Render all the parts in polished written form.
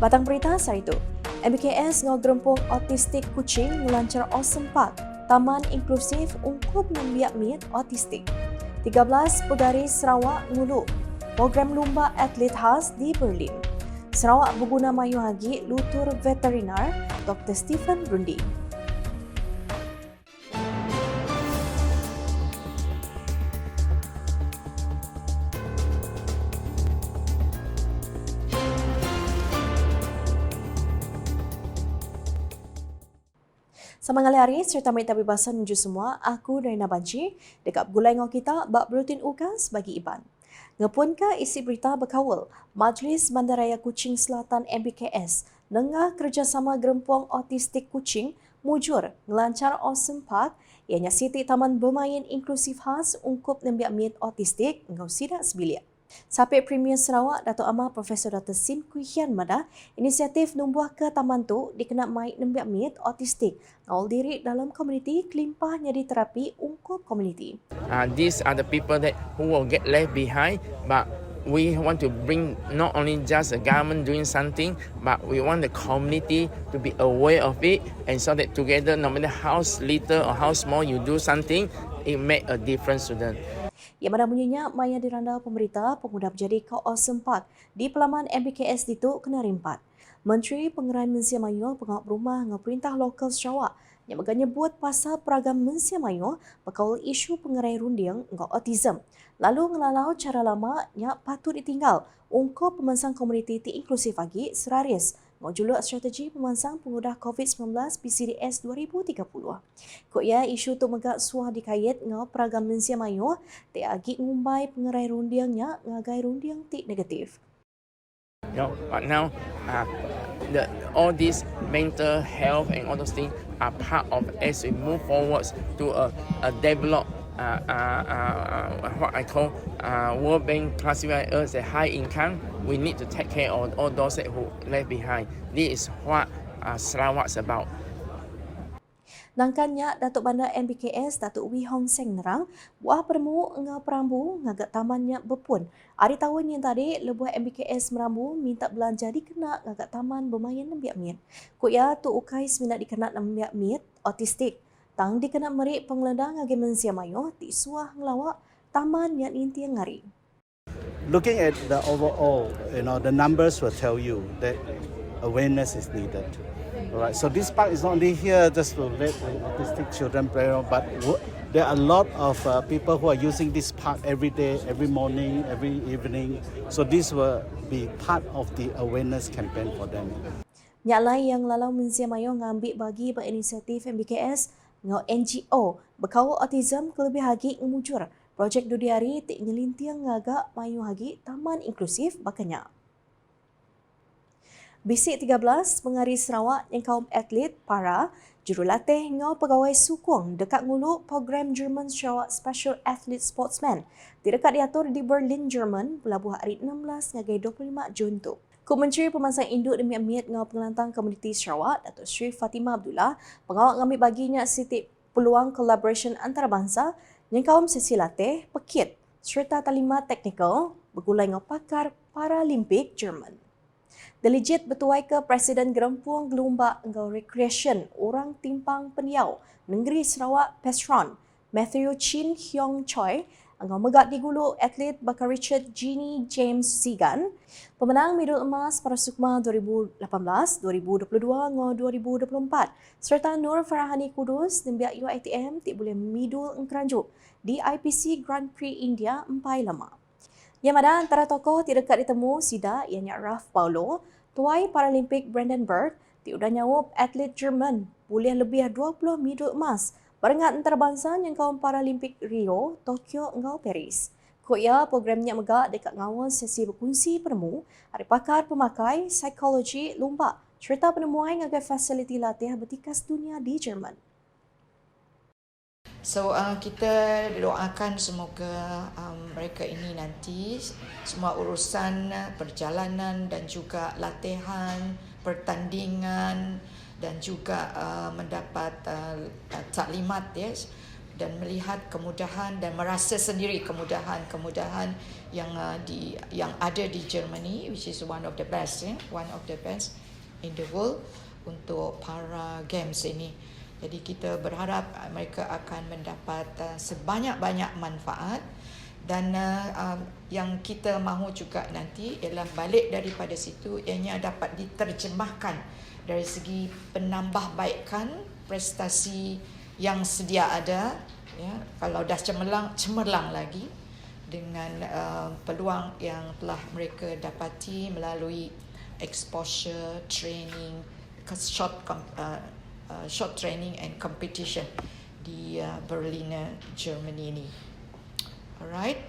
Batang berita saat itu, MBKS ngegerempung autistik kucing melancar Awesome Park, Taman Inklusif Ungkup Membiak Mit Autistik. 13 Pegaris Sarawak ngulu program lumba atlet khas di Berlin. Sarawak berguna mayu hagi lutur veterinar Dr. Stephen Rundi. Semangat hari serta berita bebasan menuju semua, aku Darina Banci dekat gulai ngau kita bak Bulletin UKAS bagi Iban. Ngepunka isi berita berkawal, Majlis Bandaraya Kuching Selatan MBKS nengah kerjasama gerempung autistik kucing mujur ngelancar Awesome Park ianya Siti Taman Bermain Inklusif Khas Ungkup Nembiak Mit Autistik ngau sidak sebilik. Sampai Premier Sarawak Datuk Amar Profesor Dr. Sim Kui Hian Madah, inisiatif numbuh ke taman tu dikenal mai nembiak mit autistik ngau diri dalam komuniti kelimpah nyadi terapi ungkup komuniti. These are the people that who will get left behind, but we want to bring not only just the government doing something, but we want the community to be aware of it, and so that together, no matter how little or how small you do something, it make a difference to them. Yang mana bunyinya maya dirandau pemerintah pemuda berjadi ke Awesome Park di pelaman MBKS itu kena rimpat. Menteri Pengeran Mensia Mayu pengawal rumah dengan perintah lokal Sarawak yang menyebut pasal peragam Mensia Mayu berkawal isu pengerai runding dengan autism. Lalu ngelalau cara lama yang patut ditinggal ungkup pemansang komuniti inklusif lagi seraris ngajuluk strategi pemansang pengudah COVID-19 PCDS 2030. Kok ya isu tu megak suah dikait dengan peragam Mensia Mayu te agi ngumbai pengerai rundiangnya ngagai rundiang tik negatif. But now, all these mental health and all those things are part of as we move forwards to a developed what I call World Bank classified as a high income. We need to take care of all those who left behind. This is what Sarawak's about. Nangkannya Datuk Bandar MBKS Datuk Wee Hong Seng nerang buah permu ngau perambu ngagak tamannya berpun. Hari tahun yang tadi lebuh MBKS merambu minta belanja dikena ngagak taman bermain nembiak mit. Kok ya tu ukai seminat dikena nembiak mit autistik. Tang dikena merik pengeledang ngagi Mensia Mayu ti suah ngelawak taman yang intiang ngari. Looking at the overall, the numbers will tell you that awareness is needed. Alright, so this park is not only here just to let autistic children play around, but there are a lot of people who are using this park every day, every morning, every evening. So this will be part of the awareness campaign for them. Nyalai yang lalau Mensia Mayu ngambil bagi berinisiatif MBKS ngau NGO berkawal autism kelebih hagi ngumujur projek dudiari tik nyelintiang ngagak mayu hagi taman inklusif bakanya. Bisik 13 Pengari Sarawak yang kaum atlet para jurulatih ngau pegawai sukong dekat ngulu program German Sarawak Special Athlete Sportsman dekat diatur di Berlin, Jerman pelabuh hari 16 ngagai 25 Jun tu. Ku Menteri Pemansang Induk demi Miat ngau pengelantang komuniti Sarawak Datuk Sri Fatimah Abdullah pengawal ngambil baginya sitik peluang collaboration antarabangsa yang kaum sesi latih pekit serta talimat teknikal bergulai ngau pakar Paralimpik Jerman. Delegit bertuai ke Presiden Gerempung Gelumba Engau Recreation Orang Timpang Peniau Negeri Sarawak Pestron Matthew Chin Hyong Choi engau megak di gulu atlet bakal Richard Jeannie James Sigan pemenang medal emas para Sukma 2018, 2022 ngau 2024 serta Nur Farahani Kudus nembiak UiTM tik boleh medal engkeranjuk di IPC Grand Prix India empai lama. Yang mana antara tokoh tidak dekat ditemu sida ianya Ralph Paulo, tuai Paralimpik Brandenburg, tiudah nyawup atlet Jerman boleh lebih 20 medal emas barengan antarabangsa yang kaum Paralimpik Rio, Tokyo engau Paris. Kok ya programnya megak dekat ngawal sesi berkongsi penemu, ada pakar pemakai, psikologi, lumba, serta penemuan ngagai fasiliti latih bertikas dunia di Jerman. So kita doakan semoga mereka ini nanti semua urusan perjalanan dan juga latihan, pertandingan dan juga mendapat taklimat dan melihat kemudahan dan merasa sendiri kemudahan yang ada di Germany, which is one of the best in the world untuk para games ini. Jadi kita berharap mereka akan mendapat sebanyak-banyak manfaat, dan yang kita mahu juga nanti ialah balik daripada situ ianya dapat diterjemahkan dari segi penambahbaikan prestasi yang sedia ada, ya, kalau dah cemerlang lagi dengan peluang yang telah mereka dapati melalui exposure training, short training and competition di Berlin, Germany ini. Alright.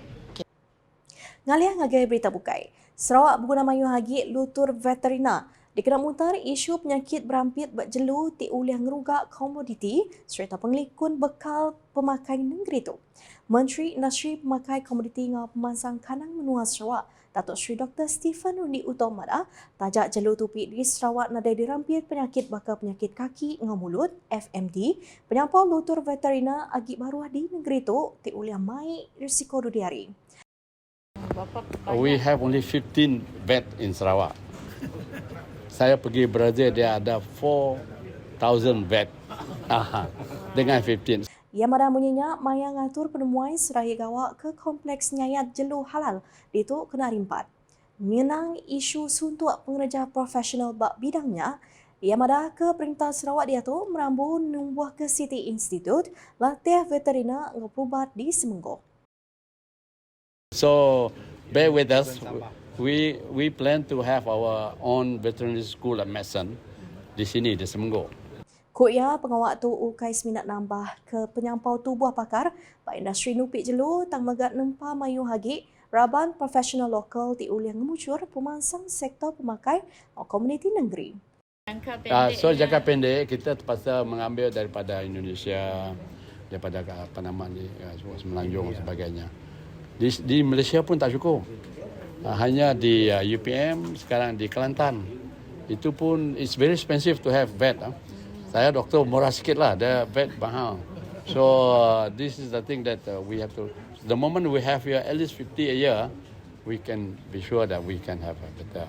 Ngaliah ngagai berita bukai. Sarawak berguna mayu hagi lutur veterina dikena mutar isu penyakit berampit berjelu ti uliah ngerugak komoditi serta penglikun bekal pemakai negeri tu. Menteri Industri Pemakai Komoditi ngau Pemansang Kanang Menua Sarawak, Datuk Seri Dr. Stephen Rundi Utomada, tajak jelu tupi di Sarawak nadai dirampit penyakit bakal penyakit kaki ngau mulut FMD, penyampau lutur veterina agi baruah di negeri tu ti uliah mai risiko dudiari. We have only 15 vet in Sarawak. Saya pergi Brazil, dia ada 4,000 vet. Dengan 15. Ia madah bunyinya maya ngatur penemuai seraya gawak ke kompleks nyayat jelu halal di tu kena rimpat. Mengenang isu suntuk pengerja profesional bak bidangnya, ia madah ke Perintah Sarawak dia tu merambu numbuh ke City Institute latih veterina ngepubat di Semenggo. So bear with us. We plan to have our own veterinary school at Medicine di sini di Semenggo. Kuya pengawak tu ukais minat nambah ke penyampau tubuh pakar pak industri nupik jelu tang megat nempa mayu hagi raban profesional lokal ti uliang ngemucur pemansang sektor pemakai komuniti negeri. Jangka pendek kita terpaksa mengambil daripada Indonesia, daripada apa nama ni, Semenanjung dan sebagainya. Di Malaysia pun tak cukup. Hanya di UPM, sekarang di Kelantan. Itu pun it's very expensive to have vet. Saya doktor murah sikit lah, dia vet mahal. So this is the thing that we have to, the moment we have here at least 50 a year, we can be sure that we can have a better.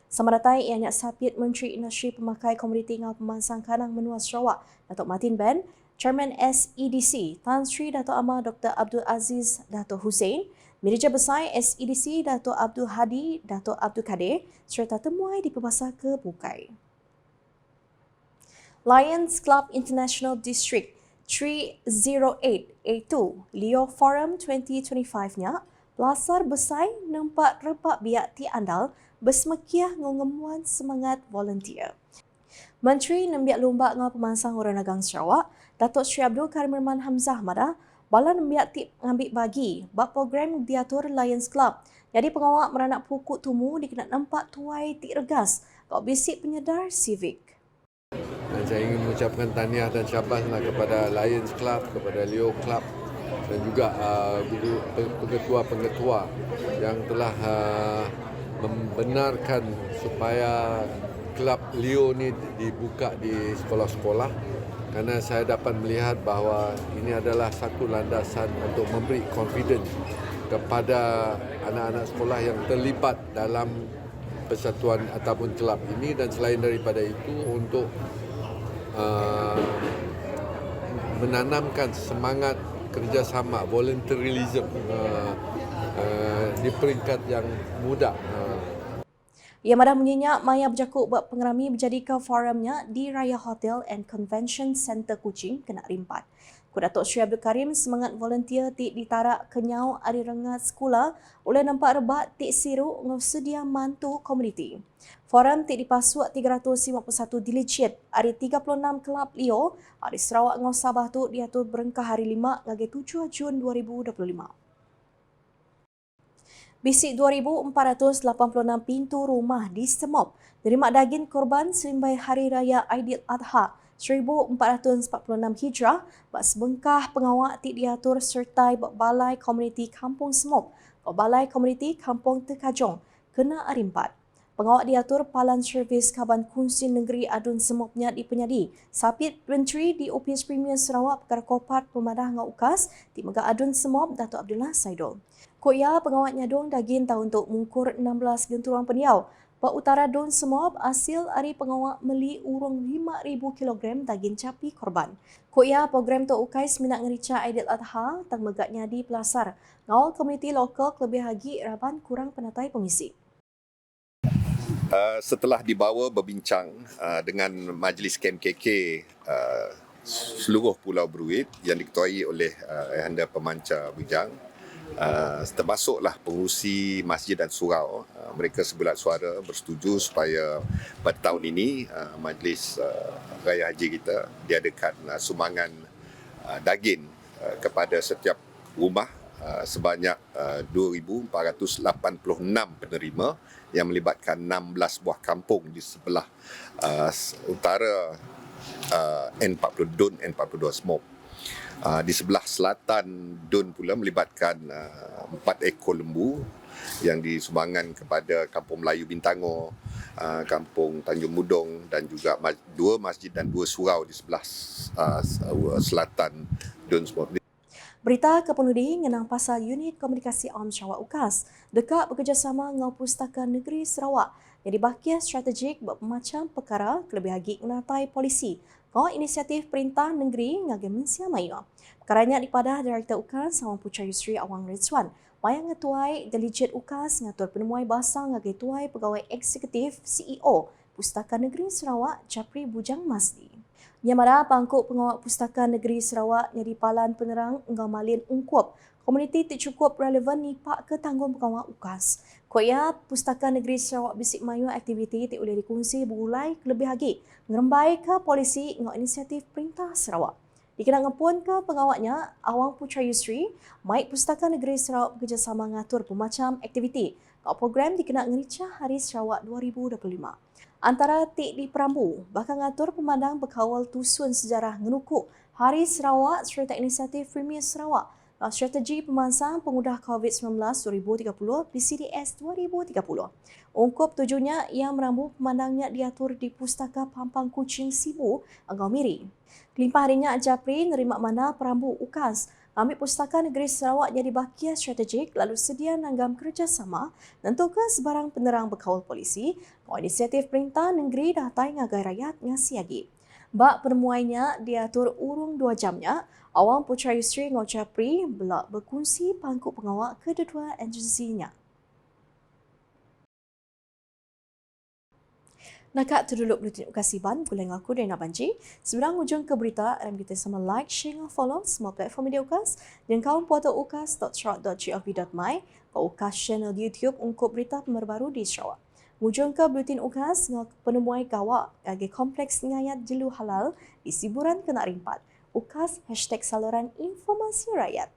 Sama datai ianya sapit Menteri Industri Pemakai Komoditi ngau Pemansang Kanang Menua Sarawak, Datuk Martin Ben, Chairman SEDC, Tan Sri Datuk Amar Dr. Abdul Aziz Datuk Hussein, Manager Besar SEDC Datuk Abdul Hadi Datuk Abdul Kadir serta temuai di Perbasa ke Bukai. Lions Club International District 308A2 Leo Forum 2025-nya Pelasar Besar nampak repak biak ti andal bersemekiah ngongemuan semangat volunteer. Menteri Nembiak Lumba ngau Pemansang Orang Nagang Sarawak, Datuk Sri Abdul Karim Rahman Hamzah Mada, bala nembiak ti ngambil bagi bab program diatur Lions Club. Jadi pengawak meranak pukuk tumu dikena nampak tuai ti regas kau bisik penyedar civic. Dan saya ingin mengucapkan tahniah dan syabaslah kepada Lions Club, kepada Leo Club dan juga pengetua-pengetua yang telah membenarkan supaya Kelab Leo ni dibuka di sekolah-sekolah, kerana saya dapat melihat bahawa ini adalah satu landasan untuk memberi confidence kepada anak-anak sekolah yang terlibat dalam persatuan ataupun kelab ini, dan selain daripada itu untuk menanamkan semangat kerjasama, volunteerism di peringkat yang muda. Ia madah menyenyak maya berjakuk buat pengerami berjadikan forumnya di Raya Hotel and Convention Center Kuching kena rimpat. Datuk Sri Abdul Karim semangat volunteer ti ditarak kenyau ari rengat sekolah oleh nampak rebat ti siru ngsedia mantu komuniti. Forum ti dipasuak 351 diligent ari 36 kelab Leo ari Sarawak ngau Sabah tu diatur berengkah hari 5 ngage 7 Jun 2025. Bisik 2,486 pintu rumah di Semop nerima daging korban selimbai Hari Raya Aidil Adha 1446 Hijrah bak sebengkah pengawak ti diatur sertai bak Balai Komuniti Kampung Semop, Balai Komuniti Kampung Tekajong kena arimpat. Pengawal diatur Palan Servis Kaban Kunsi Negeri Adun Semopnya di Penyadi. Sapit Menteri di Opis Premier Sarawak Perkara Kopat Pemadah ngau UKAS di Megah Adun Semop Datuk Abdullah Saidul. Koya pengawal nyadong daging tahun untuk mungkur 16 genturuang peniau. Pak Utara Dun Semop hasil hari pengawal meli urung 5,000 kg daging capi korban. Koya program tu UKAS minat ngerica Aidil Adha tang megak nyadi pelasar. Ngawal komuniti lokal kelebih hagi raban kurang penatai pengisi. Setelah dibawa berbincang dengan Majlis KMKK seluruh Pulau Bruit yang diketuai oleh Ayahanda Pemancar Bujang, termasuklah pengurusi masjid dan surau, mereka sebulat suara bersetuju supaya pada tahun ini Majlis Raya Haji kita diadakan sumbangan daging kepada setiap rumah sebanyak 2,486 penerima yang melibatkan 16 buah kampung di sebelah utara N40 Dun, N42 Semop. Di sebelah selatan Dun pula melibatkan 4 ekor lembu yang disumbangkan kepada Kampung Melayu Bintango, Kampung Tanjung Mudong dan juga 2 masjid dan 2 surau di sebelah selatan Dun Semop. Berita kepenudi ngenang pasal Unit Komunikasi Awam Sarawak UKAS dekat bekerjasama dengan Pustaka Negeri Sarawak yang dibahagia strategik bermacam perkara kelebih lagi menatai polisi. Kau inisiatif Perintah Negeri ngagi Mensia Maya. Perkaranya dipadah Direktur UKAS Awang Putra Yusri Awang Rizwan. Mayang ngetuai Delegate UKAS ngatur penemuai bahasa ngagi tuai pegawai eksekutif CEO Pustaka Negeri Sarawak Japri Bujang Masdi. Nyamara pangkuk pengawal Pustaka Negeri Sarawak nyari palan penerang engau malin ungkup. Komuniti tak cukup relevan nipak ke tanggung pengawal UKAS. Koya Pustaka Negeri Sarawak Bisik Mayu aktiviti tak boleh dikongsi berulai lebih lagi. Ngerembai ke polisi engau inisiatif Perintah Sarawak. Dikenang pun ke pengawalnya Awang Putra Yusri, Maik Pustaka Negeri Sarawak bekerjasama ngatur pemacam aktiviti. Kau program dikenang ngericah Hari Sarawak 2025. Antara tik di Perambu, bahkan ngatur pemandang berkawal tusun sejarah ngenukuk Hari Sarawak serta inisiatif Premier Sarawak, strategi pemansang pengudah COVID-19 2030 PCDS 2030. Ungkup tujuannya yang merambu pemandangnya diatur di Pustaka Pampang Kuching Sibu, Angau Miri. Kelimpah harinya Japri nerima mana Perambu UKAS ambil Pustaka Negeri Sarawak jadi bahagia strategik lalu sedia nanggam kerjasama nentukan sebarang penerang berkawal polisi inisiatif Perintah Negeri dah tai ngagai rakyat ngasiagi. Bak penemuainya diatur urung 2 jamnya, Awang Putra Yusri ngau Japri belak berkongsi pangkuk pengawal kedua agensinya. Nakak terduluk Blutin Ukasiban, Guleng aku Dena Banji. Seberang ujung ke berita, kita sama like, share dan follow semua platform media UKAS dan kawan portal ukas.sarawak.gov.my ke UKAS channel YouTube untuk berita pemerbaru di Sarawak. Ujung ke Blutin UKAS dengan penemuai gawak bagi kompleks ngayat jelu halal di Siburan Kena Rimpat. UKAS #saluran informasi rakyat.